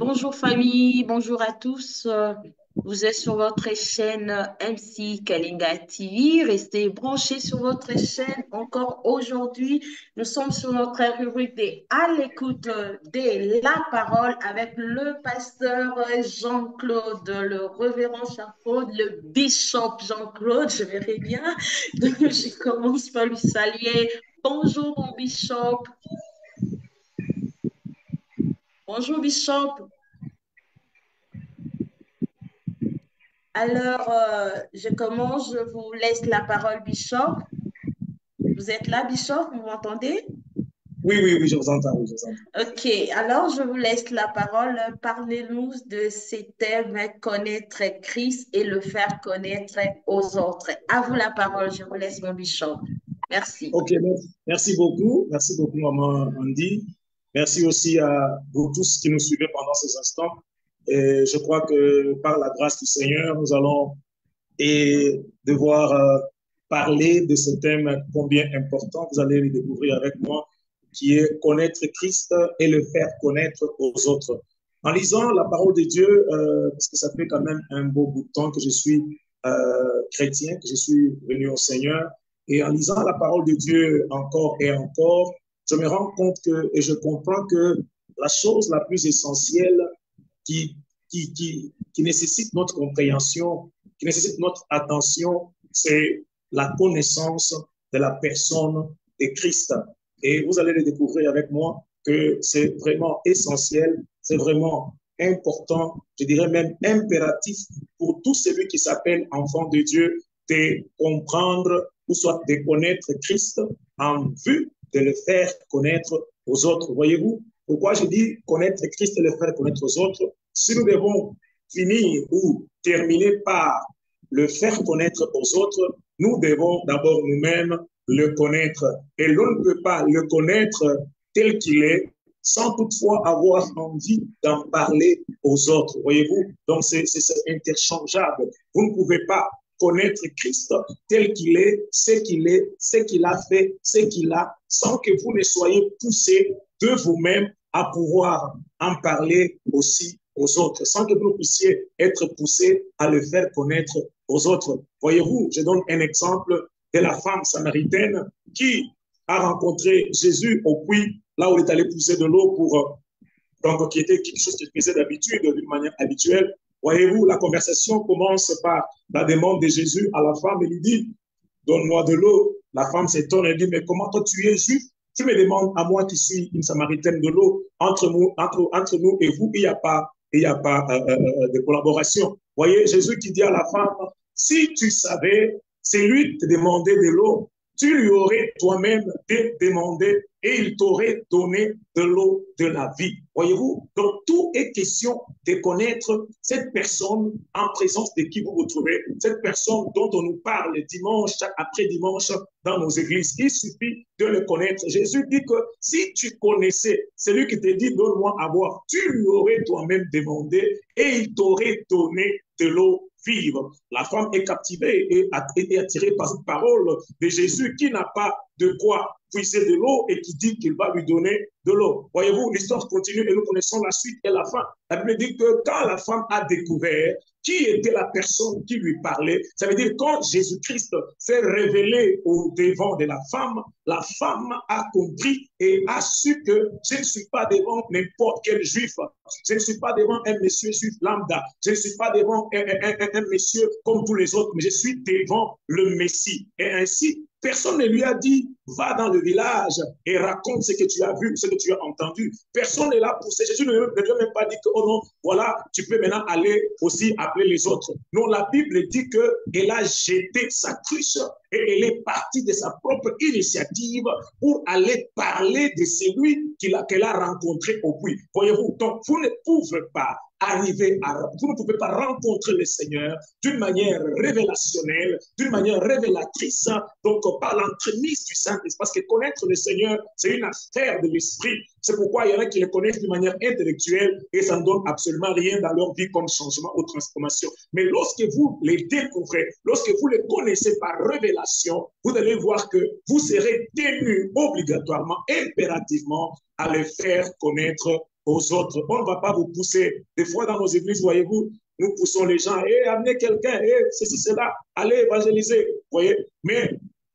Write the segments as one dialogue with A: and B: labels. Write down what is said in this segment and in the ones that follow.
A: Bonjour famille, bonjour à tous. Vous êtes sur votre chaîne MC Kalinga TV. Restez branchés sur votre chaîne. Encore aujourd'hui, nous sommes sur notre rubrique des À l'écoute de la parole avec le pasteur Jean-Claude, le révérend Jean-Claude, le bishop Jean-Claude. Je verrai bien. Donc, je commence par lui saluer. Bonjour mon bishop. Bonjour bishop. Alors, je commence, je vous laisse la parole, Bishop. Vous êtes là, Bishop, vous m'entendez?
B: Oui, oui, oui, je vous entends, oui, je vous entends.
A: Ok, alors je vous laisse la parole. Parlez-nous de ces thèmes, connaître Christ et le faire connaître aux autres. À vous la parole, je vous laisse mon Bishop. Merci.
B: Ok, merci beaucoup, maman Andy. Merci aussi à vous tous qui nous suivez pendant ces instants. Et je crois que par la grâce du Seigneur, nous allons devoir parler de ce thème combien important. Vous allez le découvrir avec moi, qui est connaître Christ et le faire connaître aux autres. En lisant la parole de Dieu, parce que ça fait quand même un beau bout de temps que je suis chrétien, que je suis venu au Seigneur, et en lisant la parole de Dieu encore et encore, je me rends compte que, et je comprends que la chose la plus essentielle qui, qui nécessite notre compréhension, qui nécessite notre attention, c'est la connaissance de la personne de Christ. Et vous allez le découvrir avec moi que c'est vraiment essentiel, c'est vraiment important, je dirais même impératif pour tout celui qui s'appelle enfant de Dieu de comprendre ou soit de connaître Christ en vue de le faire connaître aux autres. Voyez-vous, pourquoi je dis connaître Christ et le faire connaître aux autres? Si nous devons finir ou terminer par le faire connaître aux autres, nous devons d'abord nous-mêmes le connaître. Et l'on ne peut pas le connaître tel qu'il est sans toutefois avoir envie d'en parler aux autres. Voyez-vous? Donc, c'est interchangeable. Vous ne pouvez pas connaître Christ tel qu'il est, ce qu'il a fait, ce qu'il a, sans que vous ne soyez poussé de vous-même à pouvoir en parler aussi aux autres, sans que vous puissiez être poussé à le faire connaître aux autres. Voyez-vous, je donne un exemple de la femme samaritaine qui a rencontré Jésus au puits, là où il est allé pousser de l'eau pour donc qui était quelque chose qu'il faisait d'habitude, d'une manière habituelle. Voyez-vous, la conversation commence par la demande de Jésus à la femme. Il lui dit, donne-moi de l'eau. La femme s'étonne et dit, mais comment toi tu es juif? Tu me demandes à moi qui suis une samaritaine de l'eau. Entre nous et vous, il y a pas de collaboration. Voyez, Jésus qui dit à la femme, si tu savais, c'est lui qui te demandait de l'eau, tu lui aurais toi-même demandé et il t'aurait donné de l'eau de la vie. Voyez-vous? Donc, tout est question de connaître cette personne en présence de qui vous vous trouvez, cette personne dont on nous parle dimanche après dimanche dans nos églises. Il suffit de le connaître. Jésus dit que si tu connaissais celui qui te dit donne-moi à boire, tu lui aurais toi-même demandé et il t'aurait donné de l'eau vive. La femme est captivée et attirée par cette parole de Jésus qui n'a pas de quoi puiser de l'eau et qui dit qu'il va lui donner de l'eau. Voyez-vous, l'histoire continue et nous connaissons la suite et la fin. La Bible dit que quand la femme a découvert qui était la personne qui lui parlait, ça veut dire quand Jésus-Christ s'est révélé au devant de la femme a compris et a su que je ne suis pas devant n'importe quel juif, je ne suis pas devant un monsieur juif lambda, je ne suis pas devant un monsieur comme tous les autres, mais je suis devant le Messie. Et ainsi, personne ne lui a dit, va dans le village et raconte ce que tu as vu, ce que tu as entendu. Personne n'est là pour ça. Jésus ne lui a même pas dit que, oh non, voilà, tu peux maintenant aller aussi appeler les autres. Non, la Bible dit qu'elle a jeté sa cruche et elle est partie de sa propre initiative pour aller parler de celui qu'elle a rencontré au puits. Voyez-vous, donc vous ne pouvez pas vous ne pouvez pas rencontrer le Seigneur d'une manière révélationnelle, d'une manière révélatrice, donc par l'entremise du Saint-Esprit. Parce que connaître le Seigneur, c'est une affaire de l'Esprit. C'est pourquoi il y en a qui le connaissent d'une manière intellectuelle et ça ne donne absolument rien dans leur vie comme changement ou transformation. Mais lorsque vous les découvrez, lorsque vous les connaissez par révélation, vous allez voir que vous serez tenu obligatoirement, impérativement, à les faire connaître aux autres. On ne va pas vous pousser. Des fois, dans nos églises, voyez-vous, nous poussons les gens, amenez quelqu'un, ceci, cela, allez évangéliser. Vous voyez? Mais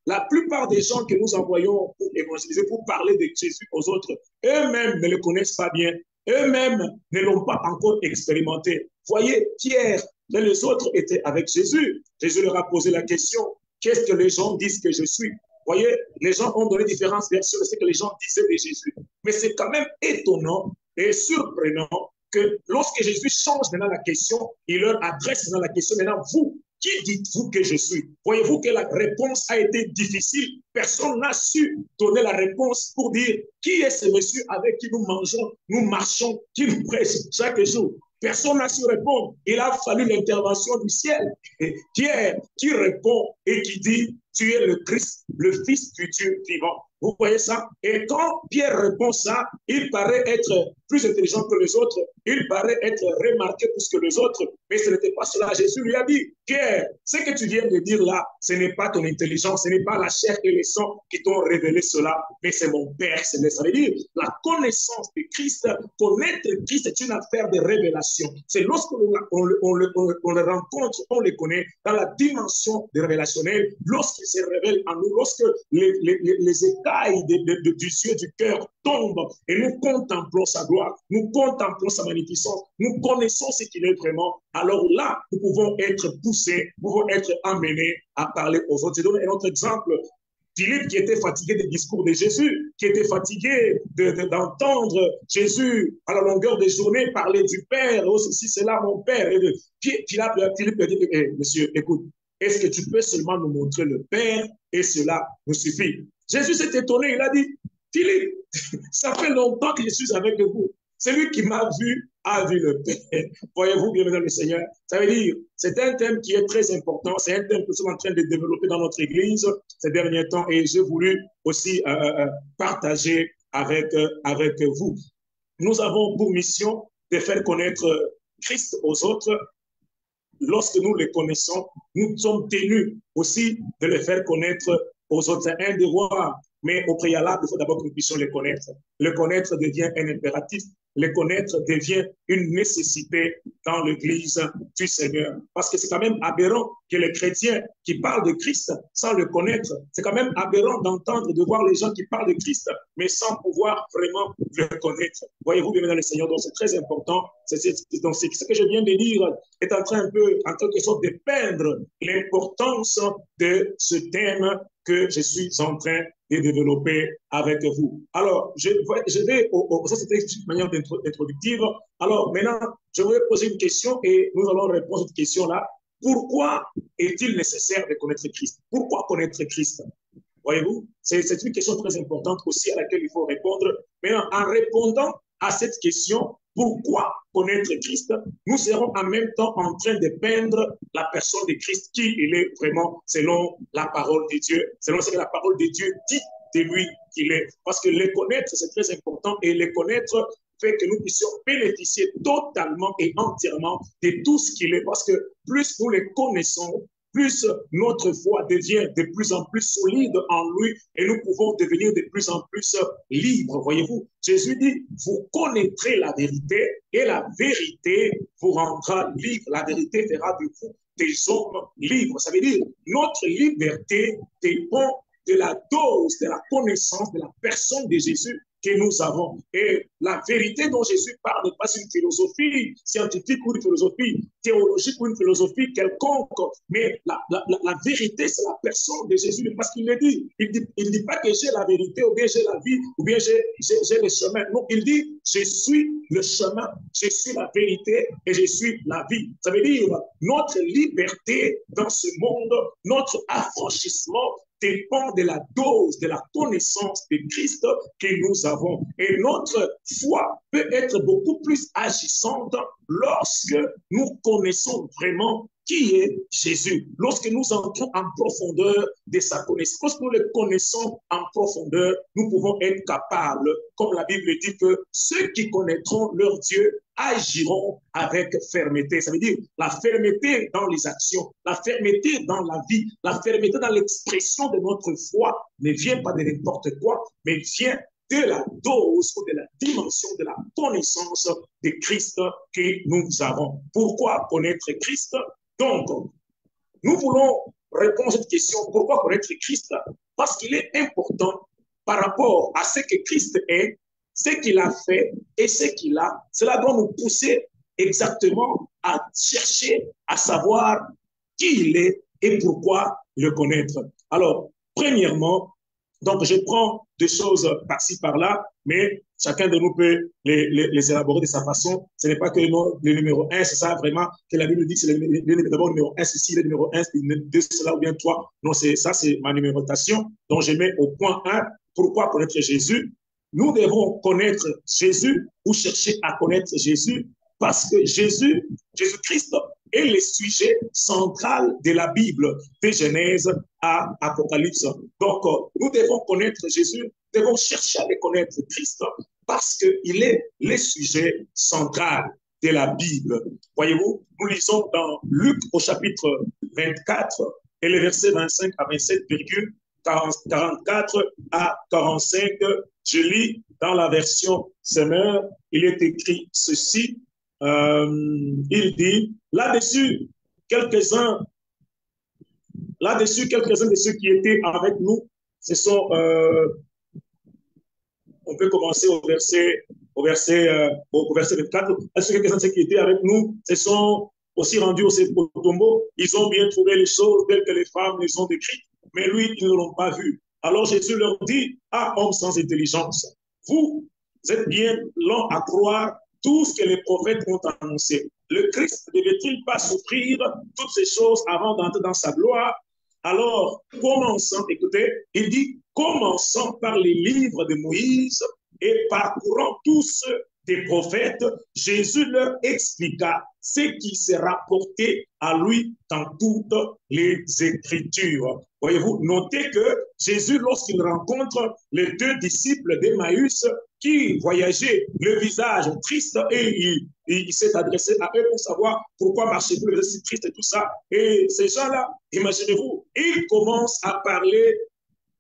B: la plupart des gens que nous envoyons pour évangéliser, pour parler de Jésus aux autres, eux-mêmes ne le connaissent pas bien. Eux-mêmes ne l'ont pas encore expérimenté. Voyez, Pierre et les autres étaient avec Jésus. Jésus leur a posé la question, qu'est-ce que les gens disent que je suis? Voyez, les gens ont donné différentes versions de ce que les gens disaient de Jésus. Mais c'est quand même étonnant et surprenant que lorsque Jésus change maintenant la question, il leur adresse maintenant la question, maintenant vous, qui dites-vous que je suis? Voyez-vous que la réponse a été difficile. Personne n'a su donner la réponse pour dire qui est ce monsieur avec qui nous mangeons, nous marchons, qui nous prêche chaque jour. Personne n'a su répondre. Il a fallu l'intervention du ciel. Et Pierre qui répond et qui dit, tu es le Christ, le Fils du Dieu vivant. Vous voyez ça? Et quand Pierre répond ça, il paraît être plus intelligent que les autres. Il paraît être remarqué plus que les autres. Mais ce n'était pas cela. Jésus lui a dit, Pierre, ce que tu viens de dire là, ce n'est pas ton intelligence, ce n'est pas la chair et le sang qui t'ont révélé cela, mais c'est mon Père céleste. Ça veut dire, la connaissance de Christ, connaître Christ est une affaire de révélation. C'est lorsqu'on le rencontre, on le connaît dans la dimension de révélationnel, lorsqu'il se révèle en nous, lorsque les écailles du yeux du cœur tombent et nous contemplons sa gloire, nous contemplons sa magnificence, nous connaissons ce qu'il est vraiment, alors là, nous pouvons être poussés, nous pouvons être amenés à parler aux autres. Je donne un autre exemple. Philippe qui était fatigué des discours de Jésus, qui était fatigué d'entendre Jésus à la longueur des journées parler du Père, oh, ceci, c'est là mon Père. Et Philippe a dit, monsieur, écoute, est-ce que tu peux seulement nous montrer le Père et cela nous suffit? Jésus s'est étonné, il a dit, Philippe, ça fait longtemps que je suis avec vous. Celui qui m'a vu a vu le Père. Voyez-vous, bien dans le Seigneur. Ça veut dire, c'est un thème qui est très important. C'est un thème que nous sommes en train de développer dans notre Église ces derniers temps et j'ai voulu aussi partager avec vous. Nous avons pour mission de faire connaître Christ aux autres. Lorsque nous le connaissons, nous sommes tenus aussi de le faire connaître aux autres. C'est un devoir, mais au préalable, il faut d'abord que nous puissions le connaître. Le connaître devient un impératif. Le connaître devient une nécessité dans l'Église du Seigneur. Parce que c'est quand même aberrant que les chrétiens qui parlent de Christ sans le connaître, c'est quand même aberrant d'entendre, de voir les gens qui parlent de Christ, mais sans pouvoir vraiment le connaître. Voyez-vous, bien dans le Seigneur, donc c'est très important. Donc, ce que je viens de dire est en train un peu, en quelque sorte, de peindre l'importance de ce thème que je suis en train de développer avec vous. Alors, je vais ça c'était une manière introductive. Alors, maintenant, je vais poser une question et nous allons répondre à cette question-là. Pourquoi est-il nécessaire de connaître Christ? Pourquoi connaître Christ? Voyez-vous, c'est une question très importante aussi à laquelle il faut répondre. Maintenant, en répondant à cette question, pourquoi connaître Christ, nous serons en même temps en train de peindre la personne de Christ, qui il est vraiment selon la parole de Dieu, selon ce que la parole de Dieu dit de lui qu'il est. Parce que le connaître, c'est très important, et le connaître fait que nous puissions bénéficier totalement et entièrement de tout ce qu'il est. Parce que plus nous le connaissons, plus notre foi devient de plus en plus solide en lui et nous pouvons devenir de plus en plus libres. Voyez-vous, Jésus dit, vous connaîtrez la vérité et la vérité vous rendra libre. La vérité fera de vous des hommes libres. Ça veut dire, notre liberté dépend de la dose, de la connaissance de la personne de Jésus que nous avons. Et la vérité dont Jésus parle n'est pas une philosophie scientifique ou une philosophie théologique ou une philosophie quelconque, mais la vérité, c'est la personne de Jésus, parce qu'il le dit. Il dit pas que j'ai la vérité, ou bien j'ai la vie, ou bien j'ai le chemin. Non, il dit, je suis le chemin, je suis la vérité et je suis la vie. Ça veut dire, notre liberté dans ce monde, notre affranchissement, dépend de la dose, de la connaissance de Christ que nous avons. Et notre foi peut être beaucoup plus agissante lorsque nous connaissons vraiment qui est Jésus. Lorsque nous entrons en profondeur de sa connaissance, lorsque nous le connaissons en profondeur, nous pouvons être capables, comme la Bible dit, que ceux qui connaîtront leur Dieu agiront avec fermeté. Ça veut dire la fermeté dans les actions, la fermeté dans la vie, la fermeté dans l'expression de notre foi ne vient pas de n'importe quoi, mais vient de la dose ou de la dimension de la connaissance de Christ que nous avons. Pourquoi connaître Christ? Donc, nous voulons répondre à cette question, pourquoi connaître Christ? Parce qu'il est important par rapport à ce que Christ est, ce qu'il a fait et ce qu'il a. Cela doit nous pousser exactement à chercher, à savoir qui il est et pourquoi le connaître. Alors, premièrement, donc je prends des choses par-ci, par-là, mais chacun de nous peut les élaborer de sa façon. Ce n'est pas que le numéro 1, c'est ça vraiment que la Bible dit, c'est d'abord le numéro 1, c'est ici le numéro 1, de cela ou bien 3. Non, ça, c'est ma numérotation. Donc, je mets au point 1, pourquoi connaître Jésus? Nous devons connaître Jésus ou chercher à connaître Jésus parce que Jésus-Christ est le sujet central de la Bible, de Genèse à Apocalypse. Donc, nous devons connaître Jésus, nous devons chercher à le connaître Christ parce qu'il est le sujet central de la Bible. Voyez-vous, nous lisons dans Luc au chapitre 24 et les versets 25 à 27, 44 à 45. Je lis dans la version Semeur, il est écrit ceci. Il dit, là-dessus, quelques-uns de ceux qui étaient avec nous, ce sont, on peut commencer au verset 24, quelques-uns de ceux qui étaient avec nous, se sont aussi rendus au tombeau, ils ont bien trouvé les choses telles que les femmes les ont décrites, mais lui, ils ne l'ont pas vu. Alors Jésus leur dit, ah, homme sans intelligence, vous êtes bien lents à croire tout ce que les prophètes ont annoncé. Le Christ ne devait-il pas souffrir toutes ces choses avant d'entrer dans sa gloire? Alors, commençons, écoutez, il dit, commençons par les livres de Moïse et parcourant tous ceux des prophètes, Jésus leur expliqua ce qui se rapportait à lui dans toutes les Écritures. Voyez-vous, notez que Jésus, lorsqu'il rencontre les deux disciples d'Emmaüs qui voyageaient le visage triste et il s'est adressé à eux pour savoir pourquoi marchez-vous le si triste et tout ça. Et ces gens-là, imaginez-vous, ils commencent à parler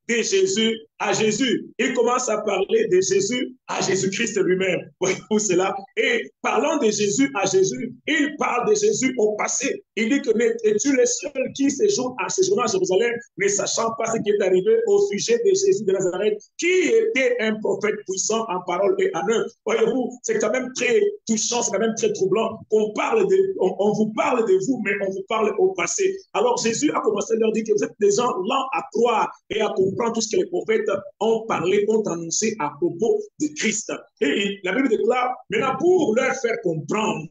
B: de Jésus à Jésus. Il commence à parler de Jésus à Jésus-Christ lui-même. Voyez-vous cela? Et parlant de Jésus à Jésus, il parle de Jésus au passé. Il dit que es-tu le seul qui séjourne à Jérusalem, ne sachant pas ce qui est arrivé au sujet de Jésus de Nazareth, qui était un prophète puissant en parole et en œuvre. Voyez-vous, c'est quand même très touchant, c'est quand même très troublant qu'on parle on vous parle de vous, mais on vous parle au passé. Alors Jésus a commencé à leur dire que vous êtes des gens lents à croire et à comprendre tout ce que les prophètes ont parlé, ont annoncé à propos de Christ. Et la Bible déclare, maintenant pour leur faire comprendre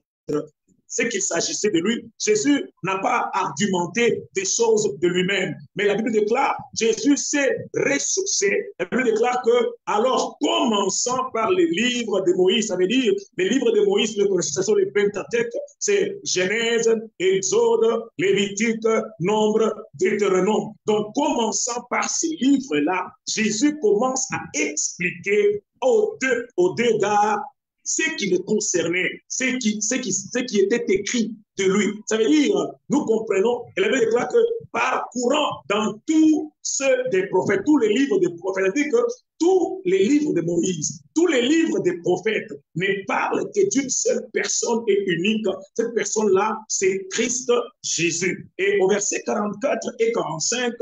B: ce qu'il s'agissait de lui, Jésus n'a pas argumenté des choses de lui-même. Mais la Bible déclare, Jésus s'est ressourcé. La Bible déclare que, alors, commençant par les livres de Moïse, ça veut dire, les livres de Moïse, ce sont les Pentateuque, c'est Genèse, Exode, Lévitique, Nombre, Deutéronome. Donc, commençant par ces livres-là, Jésus commence à expliquer aux deux gars ce qui le concernait, ce qui était écrit de lui. Ça veut dire, nous comprenons, et la Bible déclare que parcourant dans tous ceux des prophètes, tous les livres des prophètes, ça veut dire que tous les livres de Moïse, tous les livres des prophètes ne parlent que d'une seule personne et unique. Cette personne-là, c'est Christ Jésus. Et au verset 44 et 45,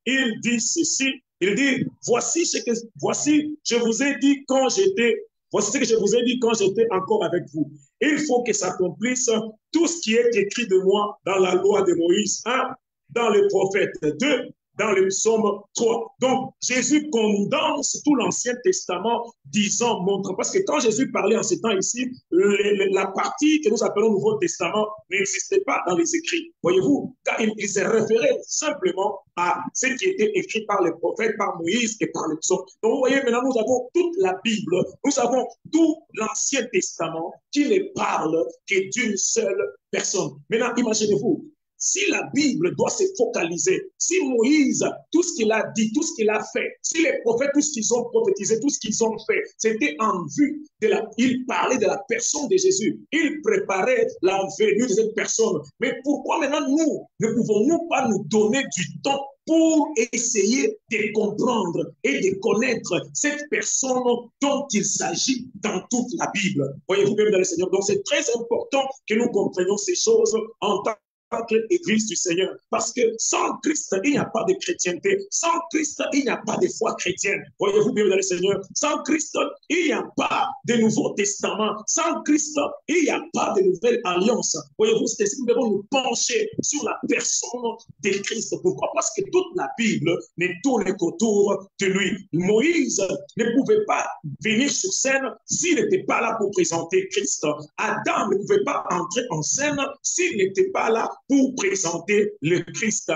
B: il dit ceci, il dit, voici, je vous ai dit quand j'étais Voici ce que je vous ai dit quand j'étais encore avec vous. Il faut que s'accomplisse tout ce qui est écrit de moi dans la loi de Moïse, 1, dans les prophètes, 2, dans le psaume 3. Donc, Jésus condense tout l'Ancien Testament, disant, montrant. Parce que quand Jésus parlait en ces temps ici, la partie que nous appelons Nouveau Testament n'existait pas dans les écrits. Voyez-vous, car il se référait simplement à ce qui était écrit par les prophètes, par Moïse et par les psaumes. Donc, vous voyez, maintenant, nous avons toute la Bible, nous avons tout l'Ancien Testament qui ne parle que d'une seule personne. Maintenant, imaginez-vous, si la Bible doit se focaliser, si Moïse, tout ce qu'il a dit, tout ce qu'il a fait, si les prophètes, tout ce qu'ils ont prophétisé, tout ce qu'ils ont fait, c'était en vue il parlait de la personne de Jésus. Il préparait la venue de cette personne. Mais pourquoi maintenant nous ne pouvons-nous pas nous donner du temps pour essayer de comprendre et de connaître cette personne dont il s'agit dans toute la Bible. Voyez-vous même dans le Seigneur. Donc c'est très important que nous comprenions ces choses en tant qu'Église du Seigneur. Parce que sans Christ, il n'y a pas de chrétienté. Sans Christ, il n'y a pas de foi chrétienne. Voyez-vous bien dans le Seigneur. Sans Christ, il n'y a pas de Nouveau Testament. Sans Christ, il n'y a pas de nouvelle alliance. Voyez-vous, c'est ce que nous devons nous pencher sur la personne de Christ. Pourquoi? Parce que toute la Bible ne tourne qu'autour de lui. Moïse ne pouvait pas venir sur scène s'il n'était pas là pour présenter Christ. Adam ne pouvait pas entrer en scène s'il n'était pas là pour présenter le Christ.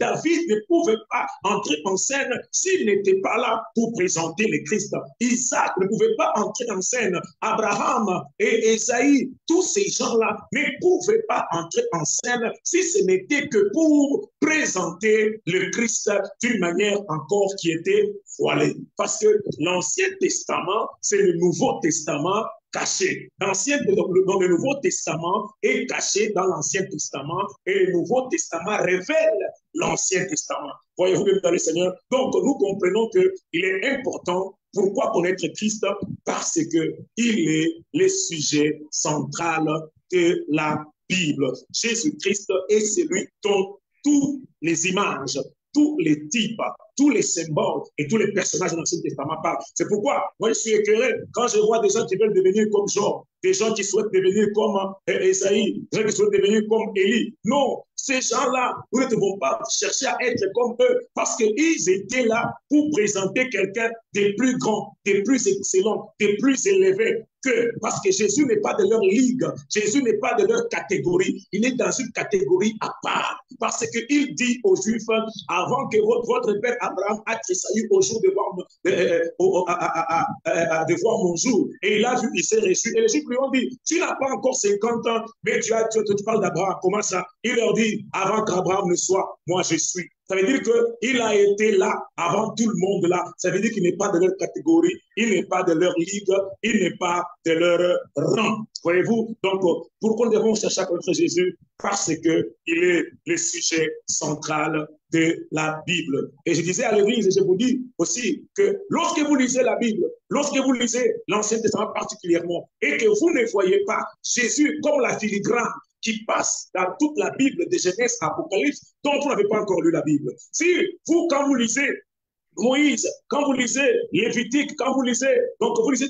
B: David ne pouvait pas entrer en scène s'il n'était pas là pour présenter le Christ. Isaac ne pouvait pas entrer en scène. Abraham et Esaïe, tous ces gens-là ne pouvaient pas entrer en scène si ce n'était que pour présenter le Christ d'une manière encore qui était voilée. Parce que l'Ancien Testament, c'est le Nouveau Testament caché. Le Nouveau Testament est caché dans l'Ancien Testament et le Nouveau Testament révèle l'Ancien Testament. Voyez-vous même dans le Seigneur. Donc, nous comprenons qu'il est important. Pourquoi connaître Christ? Parce qu'il est le sujet central de la Bible. Jésus-Christ est celui dont toutes les images, tous les types, tous les symboles et tous les personnages de l'Ancien Testament parlent. C'est pourquoi moi je suis écœuré quand je vois des gens qui veulent devenir comme Job, des gens qui souhaitent devenir comme Esaïe, des gens qui souhaitent devenir comme Élie. Non, ces gens-là, nous ne devons pas chercher à être comme eux parce qu'ils étaient là pour présenter quelqu'un des plus grands, des plus excellents, des plus élevés. Parce que Jésus n'est pas de leur ligue, Jésus n'est pas de leur catégorie, il est dans une catégorie à part. Parce qu'il dit aux Juifs, avant que votre père Abraham a tressailli au jour de voir mon jour. Et il a vu, il s'est réjoui. Et les Juifs lui ont dit, tu n'as pas encore 50 ans, mais tu parles d'Abraham. Comment ça? Il leur dit, avant qu'Abraham ne soit, moi je suis. Ça veut dire qu'il a été là avant tout le monde là. Ça veut dire qu'il n'est pas de leur catégorie, il n'est pas de leur ligue, il n'est pas de leur rang. Voyez-vous? Donc, pourquoi nous devons chercher à connaître Jésus? Parce qu'il est le sujet central de la Bible. Et je disais à l'Église, et je vous dis aussi, que lorsque vous lisez la Bible, lorsque vous lisez l'Ancien Testament particulièrement, et que vous ne voyez pas Jésus comme la filigrane qui passe dans toute la Bible de Genèse à Apocalypse, dont vous n'avez pas encore lu la Bible. Si vous, quand vous lisez Moïse, quand vous lisez Lévitique, quand vous lisez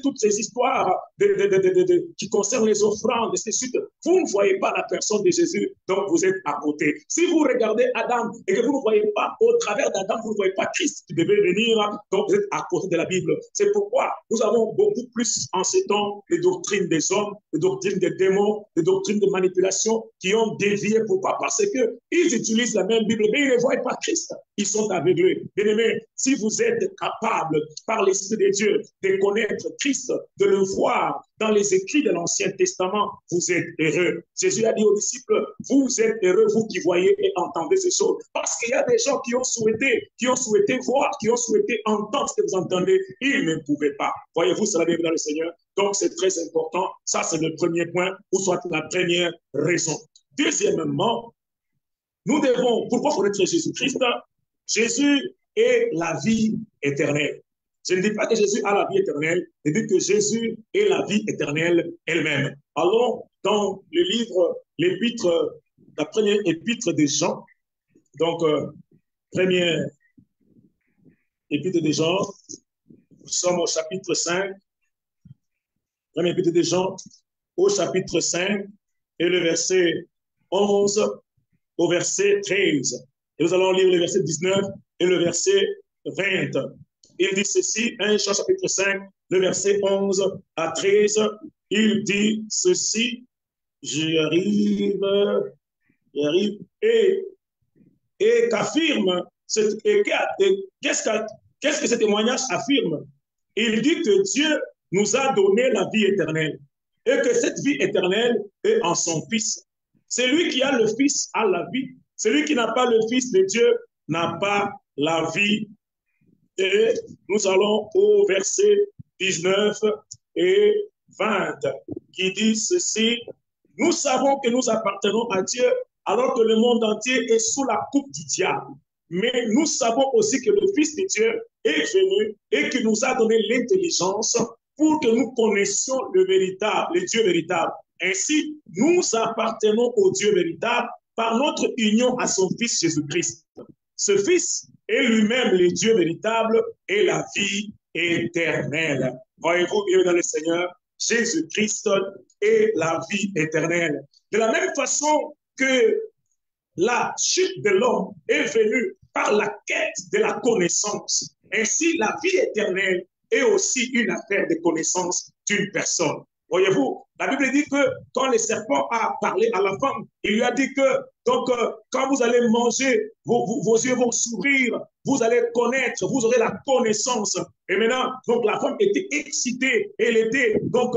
B: toutes ces histoires qui concernent les offrandes, et suite, vous ne voyez pas la personne de Jésus, donc vous êtes à côté. Si vous regardez Adam et que vous ne voyez pas au travers d'Adam, vous ne voyez pas Christ qui devait venir, donc vous êtes à côté de la Bible. C'est pourquoi nous avons beaucoup plus en ces temps les doctrines des hommes, les doctrines des démons, les doctrines de manipulation qui ont dévié. Pourquoi? Parce qu'ils utilisent la même Bible, mais ils ne voient pas Christ. Ils sont aveuglés. Bien-aimés, si vous êtes capable, par l'Esprit de Dieu, de connaître Christ, de le voir dans les écrits de l'Ancien Testament, vous êtes heureux. Jésus a dit aux disciples, vous êtes heureux, vous qui voyez et entendez ces choses. Parce qu'il y a des gens qui ont souhaité voir, qui ont souhaité entendre ce que vous entendez. Ils ne pouvaient pas. Voyez-vous, cela vient dans le Seigneur. Donc, c'est très important. Ça, c'est le premier point, ou soit la première raison. Deuxièmement, nous devons, pourquoi connaître Jésus-Christ? Jésus est la vie éternelle. Je ne dis pas que Jésus a la vie éternelle, je dis que Jésus est la vie éternelle elle-même. Allons dans le livre, la première épître de Jean, donc première épître de Jean, nous sommes au chapitre 5, première épître de Jean, au chapitre 5, et le verset 11 au verset 13. Et nous allons lire le verset 19 et le verset 20. Il dit ceci, 1 Jean chapitre 5, le verset 11 à 13. Il dit ceci, j'y arrive, et qu'affirme, qu'est-ce que ce témoignage affirme? Il dit que Dieu nous a donné la vie éternelle et que cette vie éternelle est en son Fils. Celui qui a le Fils a la vie. Celui qui n'a pas le Fils de Dieu n'a pas la vie. Et nous allons au verset 19 et 20 qui dit ceci. Nous savons que nous appartenons à Dieu alors que le monde entier est sous la coupe du diable. mais nous savons aussi que le Fils de Dieu est venu et qui nous a donné l'intelligence pour que nous connaissions le véritable, le Dieu véritable. Ainsi, nous appartenons au Dieu véritable par notre union à son Fils Jésus-Christ. Ce Fils est lui-même le Dieu véritable et la vie éternelle. Voyez-vous, bien dans le Seigneur, Jésus-Christ est la vie éternelle. De la même façon que la chute de l'homme est venue par la quête de la connaissance, ainsi la vie éternelle est aussi une affaire de connaissance d'une personne. Voyez-vous, la Bible dit que quand le serpent a parlé à la femme, il lui a dit que donc, quand vous allez manger, vos yeux vont s'ouvrir, vous allez connaître, vous aurez la connaissance. Et maintenant, donc la femme était excitée, elle était donc,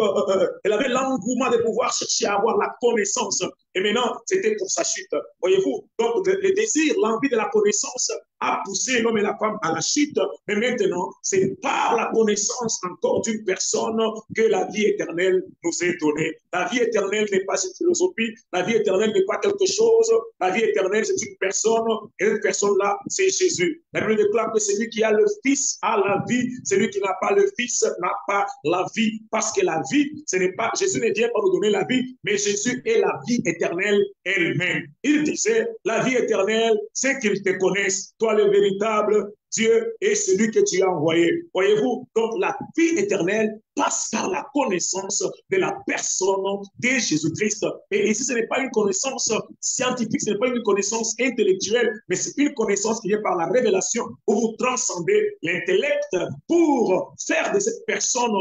B: elle avait l'engouement de pouvoir chercher à avoir la connaissance. Et maintenant, c'était pour sa chute. Voyez-vous, donc le désir, l'envie de la connaissance a poussé l'homme et la femme à la chute. Mais maintenant, c'est par la connaissance encore d'une personne que la vie éternelle nous est donnée. La vie éternelle n'est pas une philosophie, la vie éternelle n'est pas quelque chose. La vie éternelle, c'est une personne, et cette personne-là, c'est Jésus. La Bible déclare que celui qui a le Fils a la vie, celui qui n'a pas le Fils n'a pas la vie, parce que la vie, ce n'est pas, Jésus ne vient pas nous donner la vie, mais Jésus est la vie éternelle elle-même. Il disait, la vie éternelle, c'est qu'ils te connaissent, toi le véritable Dieu est celui que tu as envoyé. Voyez-vous, donc la vie éternelle passe par la connaissance de la personne de Jésus-Christ. Et ici, ce n'est pas une connaissance scientifique, ce n'est pas une connaissance intellectuelle, mais c'est une connaissance qui vient par la révélation où vous transcendez l'intellect pour faire de cette personne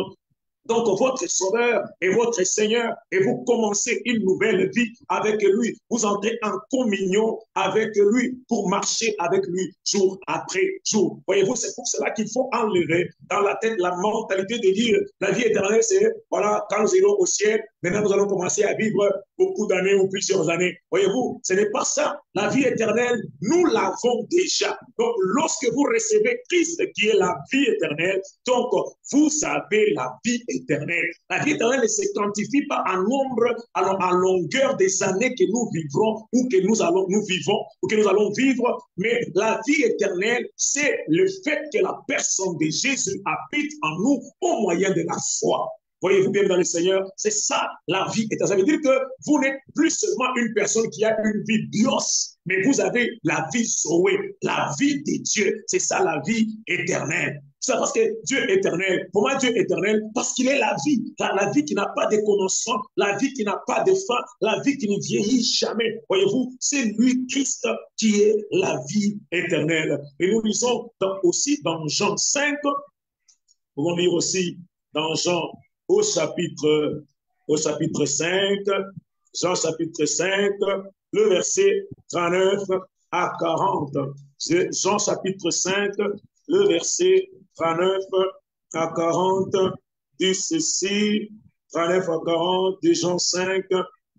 B: donc votre Sauveur et votre Seigneur, et vous commencez une nouvelle vie avec lui. Vous entrez en communion avec lui pour marcher avec lui jour après jour. Voyez-vous, c'est pour cela qu'il faut enlever dans la tête la mentalité de dire la vie éternelle, c'est voilà, quand nous irons au ciel, maintenant nous allons commencer à vivre beaucoup d'années ou plusieurs années. Voyez-vous, ce n'est pas ça. La vie éternelle, nous l'avons déjà. Donc, lorsque vous recevez Christ qui est la vie éternelle, donc vous avez la vie éternelle. La vie éternelle ne se quantifie pas en nombre, en longueur des années que nous vivrons ou que nous vivons ou que nous allons vivre, mais la vie éternelle, c'est le fait que la personne de Jésus habite en nous au moyen de la foi. Voyez-vous bien dans le Seigneur, c'est ça la vie éternelle. Ça veut dire que vous n'êtes plus seulement une personne qui a une vie bios, mais vous avez la vie Zoé, la vie de Dieu. C'est ça la vie éternelle. C'est parce que Dieu est éternel. Pourquoi Dieu est éternel? Parce qu'il est la vie. La vie qui n'a pas de commencement, la vie qui n'a pas de fin, la vie qui ne vieillit jamais. Voyez-vous, c'est lui, Christ, qui est la vie éternelle. Et nous lisons aussi dans Jean 5, nous pouvons lire aussi dans Jean au chapitre 5, Jean chapitre 5, le verset 39 à 40. C'est Jean chapitre 5, le verset 39 à 40, dit ceci, 39 à 40, de Jean 5.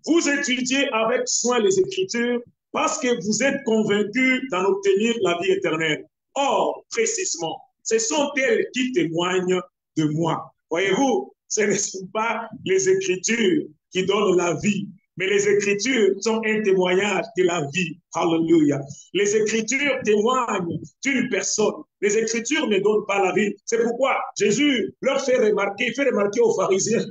B: Vous étudiez avec soin les Écritures parce que vous êtes convaincus d'en obtenir la vie éternelle. Or, précisément, ce sont elles qui témoignent de moi. Voyez-vous, ce ne sont pas les Écritures qui donnent la vie, mais les Écritures sont un témoignage de la vie. Alléluia. Les Écritures témoignent d'une personne. Les Écritures ne donnent pas la vie. C'est pourquoi Jésus leur fait remarquer, il fait remarquer aux pharisiens,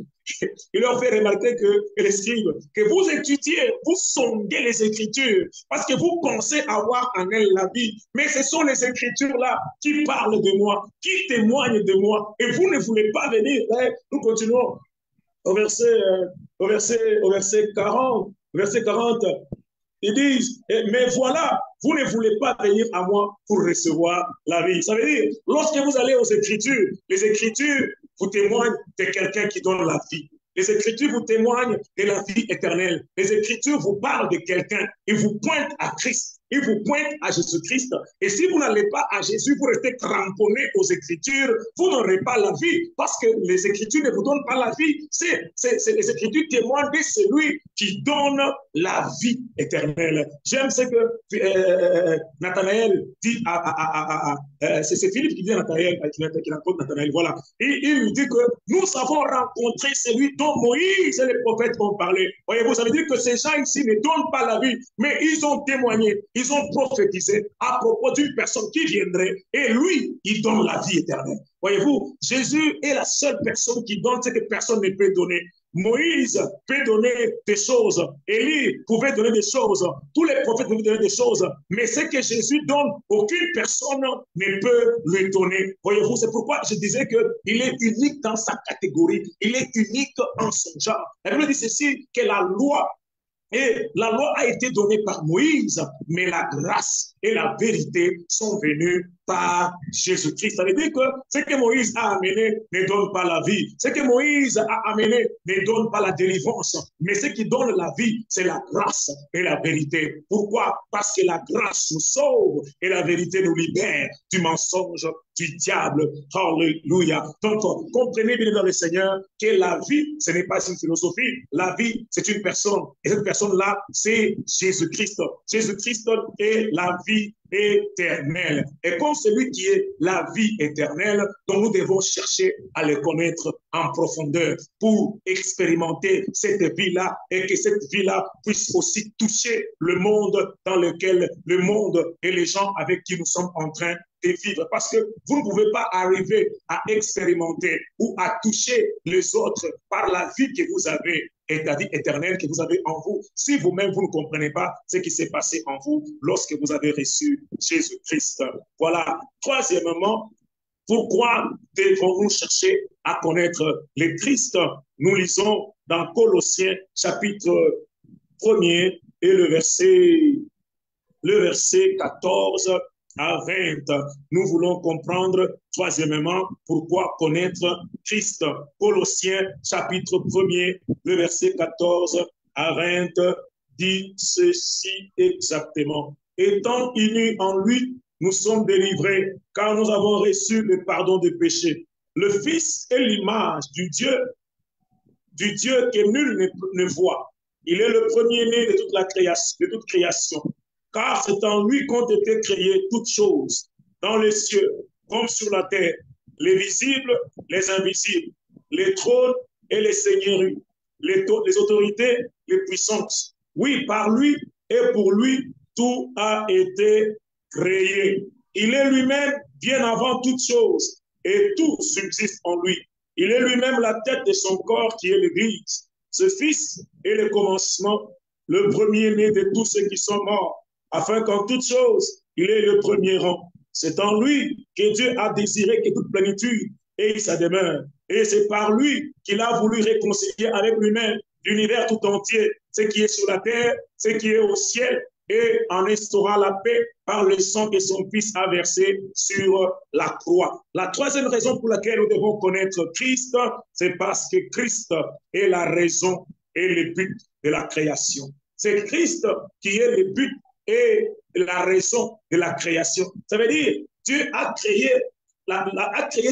B: il leur fait remarquer que les scribes, que vous étudiez, vous sondez les Écritures, parce que vous pensez avoir en elles la vie. Mais ce sont les Écritures-là qui parlent de moi, qui témoignent de moi. Et vous ne voulez pas venir. Hein? Nous continuons au verset 40. Verset 40. Ils disent, mais voilà, vous ne voulez pas venir à moi pour recevoir la vie. Ça veut dire, lorsque vous allez aux Écritures, les Écritures vous témoignent de quelqu'un qui donne la vie. Les Écritures vous témoignent de la vie éternelle. Les Écritures vous parlent de quelqu'un. Ils vous pointent à Christ. Ils vous pointent à Jésus-Christ. Et si vous n'allez pas à Jésus, vous restez cramponné aux Écritures, vous n'aurez pas la vie. Parce que les Écritures ne vous donnent pas la vie. Les Écritures témoignent de celui qui donne la vie éternelle. J'aime ce que Nathanaël dit c'est Philippe qui dit à Nathanaël, qui rencontre Nathanaël, voilà. Et il lui dit que nous avons rencontré celui dont Moïse et les prophètes ont parlé. Voyez-vous, ça veut dire que ces gens ici ne donnent pas la vie, mais ils ont témoigné, ils ont prophétisé à propos d'une personne qui viendrait, et lui, il donne la vie éternelle. Voyez-vous, Jésus est la seule personne qui donne ce que personne ne peut donner. Moïse peut donner des choses, Élie pouvait donner des choses, tous les prophètes pouvaient donner des choses, mais ce que Jésus donne, aucune personne ne peut lui donner. Voyez-vous, c'est pourquoi je disais qu'il est unique dans sa catégorie, il est unique en son genre. La Bible dit ceci, que la loi a été donnée par Moïse, mais la grâce et la vérité sont venues par Jésus-Christ. Ça veut dire que ce que Moïse a amené ne donne pas la vie. Ce que Moïse a amené ne donne pas la délivrance. Mais ce qui donne la vie, c'est la grâce et la vérité. Pourquoi? Parce que la grâce nous sauve et la vérité nous libère du mensonge du diable. Alléluia. Donc, comprenez bien dans le Seigneur que la vie, ce n'est pas une philosophie. La vie, c'est une personne. Et cette personne-là, c'est Jésus-Christ. Jésus-Christ est la vie éternelle. Et comme celui qui est la vie éternelle, dont nous devons chercher à le connaître en profondeur pour expérimenter cette vie-là et que cette vie-là puisse aussi toucher le monde dans lequel le monde et les gens avec qui nous sommes en train de vivre. Parce que vous ne pouvez pas arriver à expérimenter ou à toucher les autres par la vie que vous avez, et la vie éternelle que vous avez en vous, si vous-même vous ne comprenez pas ce qui s'est passé en vous lorsque vous avez reçu Jésus-Christ. Voilà. Troisièmement, pourquoi devons-nous chercher à connaître le Christ? Nous lisons dans Colossiens chapitre 1er et le verset 14 à 20. Nous voulons comprendre, troisièmement, pourquoi connaître Christ. Colossiens, chapitre 1er, le verset 14 à 20, dit ceci exactement. Étant unis en lui, nous sommes délivrés, car nous avons reçu le pardon des péchés. Le Fils est l'image du Dieu que nul ne voit. Il est le premier-né de toute création. Car c'est en lui qu'ont été créées toutes choses, dans les cieux comme sur la terre, les visibles, les invisibles, les trônes et les seigneuries, les autorités, les puissances. Oui, par lui et pour lui, tout a été créé. Il est lui-même bien avant toutes choses, et tout subsiste en lui. Il est lui-même la tête de son corps qui est l'Église. Ce Fils est le commencement, le premier-né de tous ceux qui sont morts, afin qu'en toutes choses, il ait le premier rang. C'est en lui que Dieu a désiré que toute plénitude ait sa demeure. Et c'est par lui qu'il a voulu réconcilier avec lui-même l'univers tout entier, ce qui est sur la terre, ce qui est au ciel, et en instaurant la paix par le sang que son Fils a versé sur la croix. La troisième raison pour laquelle nous devons connaître Christ, c'est parce que Christ est la raison et le but de la création. C'est Christ qui est le but et la raison de la création. Ça veut dire, Dieu a créé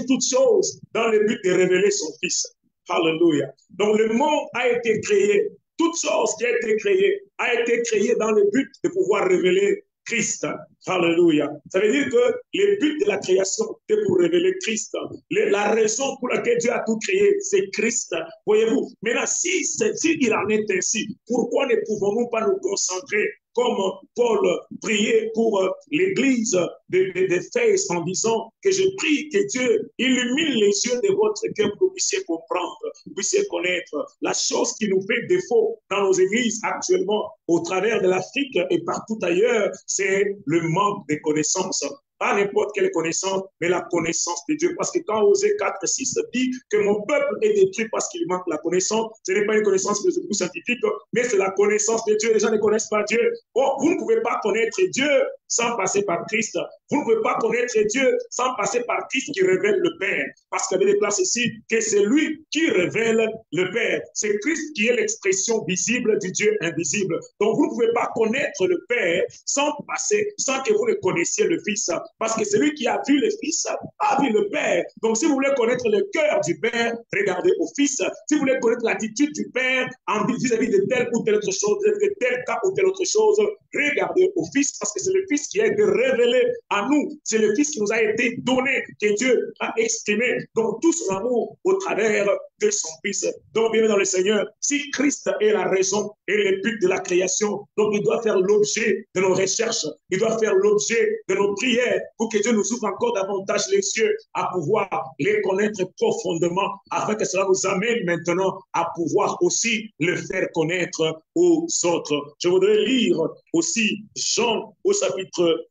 B: toutes choses dans le but de révéler son Fils. Alléluia. Donc le monde a été créé, toute chose qui a été créée dans le but de pouvoir révéler Christ. Alléluia. Ça veut dire que le but de la création était pour révéler Christ. La raison pour laquelle Dieu a tout créé, c'est Christ. Voyez-vous. Maintenant, si il en est ainsi, pourquoi ne pouvons-nous pas nous concentrer comme Paul priait pour l'église d'Éphèse en disant que je prie que Dieu illumine les yeux de votre cœur pour que vous puissiez comprendre, vous puissiez connaître la chose qui nous fait défaut dans nos églises actuellement au travers de l'Afrique et partout ailleurs, c'est le manque de connaissances. Pas n'importe quelle connaissance, mais la connaissance de Dieu. Parce que quand Osée 4, 6 dit que mon peuple est détruit parce qu'il manque la connaissance, ce n'est pas une connaissance philosophique scientifique, mais c'est la connaissance de Dieu. Les gens ne connaissent pas Dieu. Oh, vous ne pouvez pas connaître Dieu sans passer par Christ. Vous ne pouvez pas connaître Dieu sans passer par Christ qui révèle le Père. Parce qu'il y avait des places ici que c'est lui qui révèle le Père. C'est Christ qui est l'expression visible du Dieu invisible. Donc vous ne pouvez pas connaître le Père sans que vous ne connaissiez le Fils. Parce que celui qui a vu le Fils a vu le Père. Donc si vous voulez connaître le cœur du Père, regardez au Fils. Si vous voulez connaître l'attitude du Père vis-à-vis de telle ou telle autre chose, de tel cas ou telle autre chose, regardez au Fils, parce que c'est le Fils Fils qui a été révélé à nous. C'est le Fils qui nous a été donné, que Dieu a exprimé dans tout son amour au travers de son Fils. Donc, bien dans le Seigneur, si Christ est la raison et le but de la création, donc il doit faire l'objet de nos recherches, il doit faire l'objet de nos prières pour que Dieu nous ouvre encore davantage les yeux à pouvoir les connaître profondément afin que cela nous amène maintenant à pouvoir aussi le faire connaître aux autres. Je voudrais lire aussi Jean au chapitre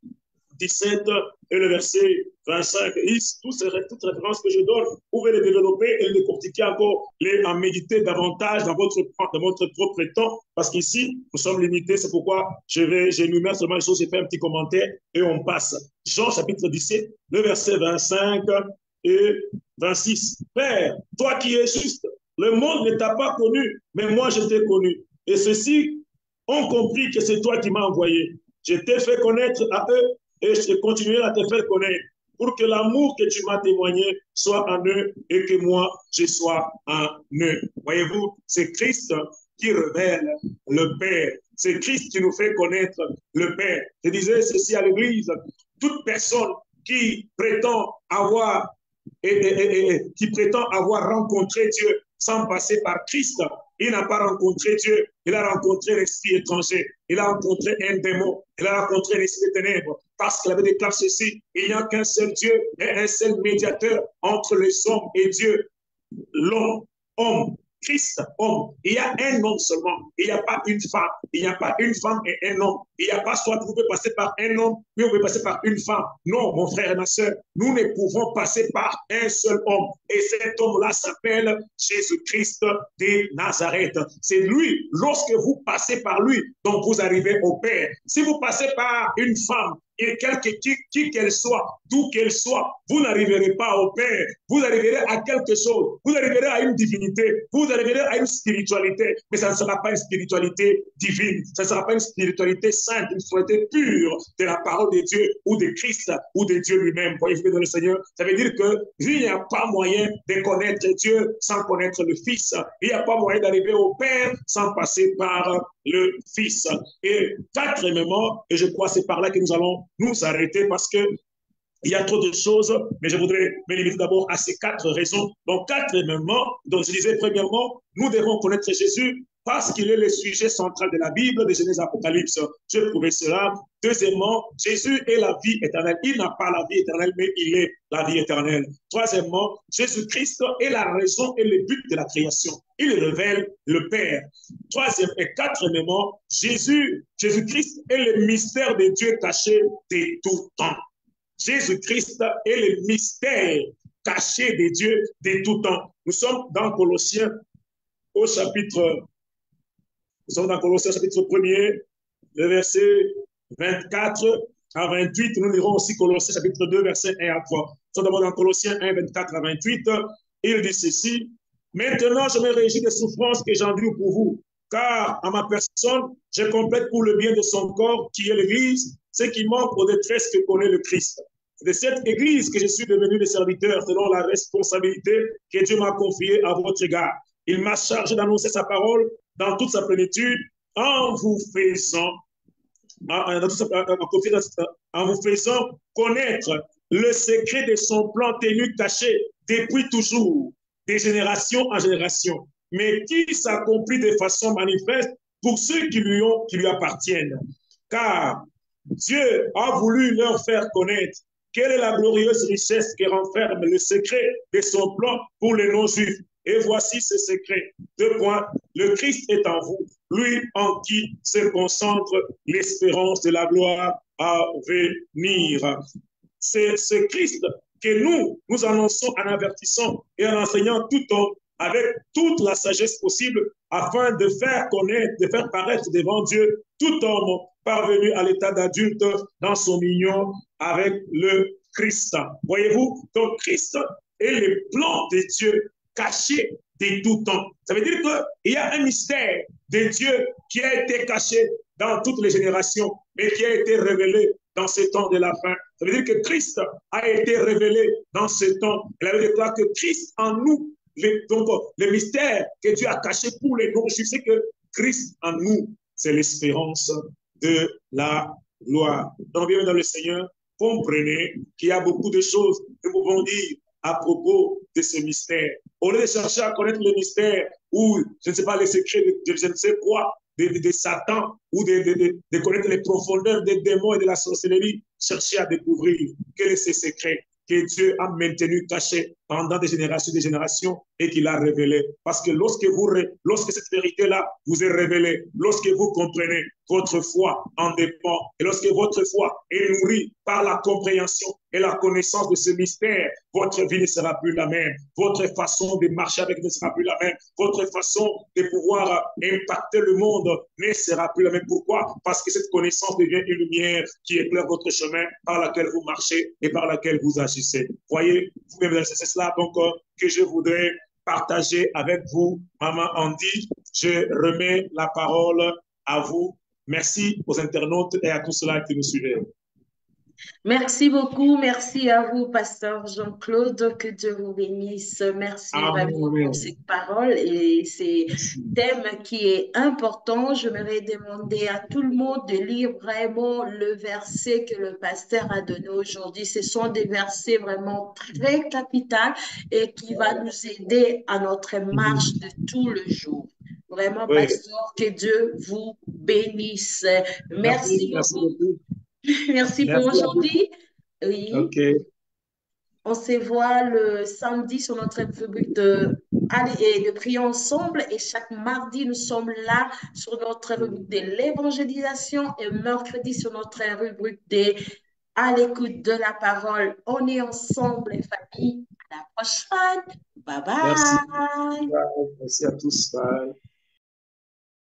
B: 17 et le verset 25. Et toutes les références que je donne, vous pouvez les développer et les décortiquer encore, en méditer davantage dans votre propre temps, parce qu'ici, nous sommes limités. C'est pourquoi j'énumère seulement les choses, j'ai fait un petit commentaire et on passe. Jean chapitre 17, le verset 25 et 26. Père, toi qui es juste, le monde ne t'a pas connu, mais moi je t'ai connu. Et ceux-ci ont compris que c'est toi qui m'as envoyé. Je t'ai fait connaître à eux et je continuerai à te faire connaître pour que l'amour que tu m'as témoigné soit en eux et que moi, je sois en eux. Voyez-vous, c'est Christ qui révèle le Père. C'est Christ qui nous fait connaître le Père. Je disais ceci à l'Église, toute personne qui prétend avoir qui prétend avoir rencontré Dieu sans passer par Christ, il n'a pas rencontré Dieu, il a rencontré l'esprit étranger, il a rencontré un démon, il a rencontré l'esprit des ténèbres, parce qu'il avait déclaré ceci, il n'y a qu'un seul Dieu et un seul médiateur entre les hommes et Dieu, l'homme, homme. Christ, homme. Il y a un homme seulement. Il n'y a pas une femme. Il n'y a pas une femme et un homme. Il n'y a pas soit vous pouvez passer par un homme, mais vous pouvez passer par une femme. Non, mon frère et ma soeur, nous ne pouvons passer par un seul homme. Et cet homme-là s'appelle Jésus-Christ de Nazareth. C'est lui, lorsque vous passez par lui, donc vous arrivez au Père. Si vous passez par une femme, et qui qu'elle soit, d'où qu'elle soit, vous n'arriverez pas au Père. Vous arriverez à quelque chose. Vous arriverez à une divinité. Vous arriverez à une spiritualité. Mais ça ne sera pas une spiritualité divine. Ça ne sera pas une spiritualité sainte, une spiritualité pure de la parole de Dieu ou de Christ ou de Dieu lui-même. Voyez-vous dans le Seigneur? Ça veut dire qu'il n'y a pas moyen de connaître Dieu sans connaître le Fils. Il n'y a pas moyen d'arriver au Père sans passer par le Fils. Et quatrièmement, et je crois que c'est par là que nous allons nous arrêter parce que il y a trop de choses, mais je voudrais me limiter d'abord à ces quatre raisons. Donc, quatrièmement, donc je disais premièrement, nous devons connaître Jésus parce qu'il est le sujet central de la Bible, de Genèse Apocalypse. J'ai prouvé cela. Deuxièmement, Jésus est la vie éternelle. Il n'a pas la vie éternelle, mais il est la vie éternelle. Troisièmement, Jésus-Christ est la raison et le but de la création. Il révèle le Père. Troisième et quatrièmement, Jésus-Christ est le mystère de Dieu caché de tout temps. Jésus-Christ est le mystère caché de Dieu de tout temps. Nous sommes dans Colossiens au chapitre, chapitre 1er, le verset 24 à 28. Nous lirons aussi Colossiens chapitre 2, verset 1 à 3. Nous sommes d'abord dans Colossiens 1, 24 à 28. Il dit ceci, « Maintenant, je me réjouis des souffrances que j'endure pour vous, car à ma personne, je complète pour le bien de son corps, qui est l'Église, ce qui manque aux détresses que connaît le Christ. C'est de cette Église que je suis devenu le serviteur selon la responsabilité que Dieu m'a confiée à votre égard. Il m'a chargé d'annoncer sa parole dans toute sa plénitude en vous faisant connaître le secret de son plan tenu caché depuis toujours, de génération en génération, mais qui s'accomplit de façon manifeste pour ceux qui lui appartiennent. Car Dieu a voulu leur faire connaître quelle est la glorieuse richesse qui renferme le secret de son plan pour les non-juifs. Et voici ce secret. Deux points. Le Christ est en vous, lui en qui se concentre l'espérance de la gloire à venir. C'est ce Christ que nous annonçons en avertissant et en enseignant tout homme avec toute la sagesse possible afin de faire connaître, de faire paraître devant Dieu tout homme parvenu à l'état d'adulte dans son union avec le Christ. Voyez-vous, donc Christ est le plan de Dieu caché de tout temps. Ça veut dire qu'il y a un mystère de Dieu qui a été caché dans toutes les générations, mais qui a été révélé dans ce temps de la fin. Ça veut dire que Christ a été révélé dans ce temps. Il avait déclaré que Christ en nous, donc le mystère que Dieu a caché pour les non-juifs, c'est que Christ en nous, c'est l'espérance de la Gloire. Donc, bienvenue dans le Seigneur. Comprenez qu'il y a beaucoup de choses que nous pouvons dire à propos de ce mystère. Au lieu de chercher à connaître le mystère ou, je ne sais pas, les secrets de je ne sais quoi, de Satan ou de connaître les profondeurs des démons et de la sorcellerie, cherchez à découvrir quels sont ces secrets que Dieu a maintenu cachés pendant des générations et qu'il a révélé. Parce que lorsque cette vérité-là vous est révélée, lorsque vous comprenez, votre foi en dépend. Et lorsque votre foi est nourrie par la compréhension et la connaissance de ce mystère, votre vie ne sera plus la même. Votre façon de marcher avec ne sera plus la même. Votre façon de pouvoir impacter le monde ne sera plus la même. Pourquoi? Parce que cette connaissance devient une lumière qui éclaire votre chemin par laquelle vous marchez et par laquelle vous agissez. Voyez, vous-même, c'est cela donc que je voudrais partager avec vous, Maman Andy. Je remets la parole à vous. Merci aux internautes et à tous ceux qui nous suivent.
A: Merci beaucoup. Merci à vous, Pasteur Jean-Claude. Que Dieu vous bénisse. Merci vraiment pour
B: Amen.
A: ces paroles et ces thèmes qui est important. Je vais demander à tout le monde de lire vraiment le verset que le pasteur a donné aujourd'hui. Ce sont des versets vraiment très capitaux et qui va nous aider à notre marche de tout le jour. Vraiment,
B: Oui.
A: pasteur, que Dieu vous bénisse.
B: Merci,
A: Merci
B: merci
A: beaucoup.
B: beaucoup.
A: Merci pour
B: Merci à vous.
A: aujourd'hui. Oui,
B: OK.
A: on se voit le samedi sur notre rubrique de Allez et de prier ensemble. Et chaque mardi, nous sommes là sur notre rubrique de l'évangélisation et mercredi sur notre rubrique de À l'écoute de la parole. On est ensemble, les familles. À la prochaine. Bye
B: Merci.
A: bye.
B: Merci à tous. Bye.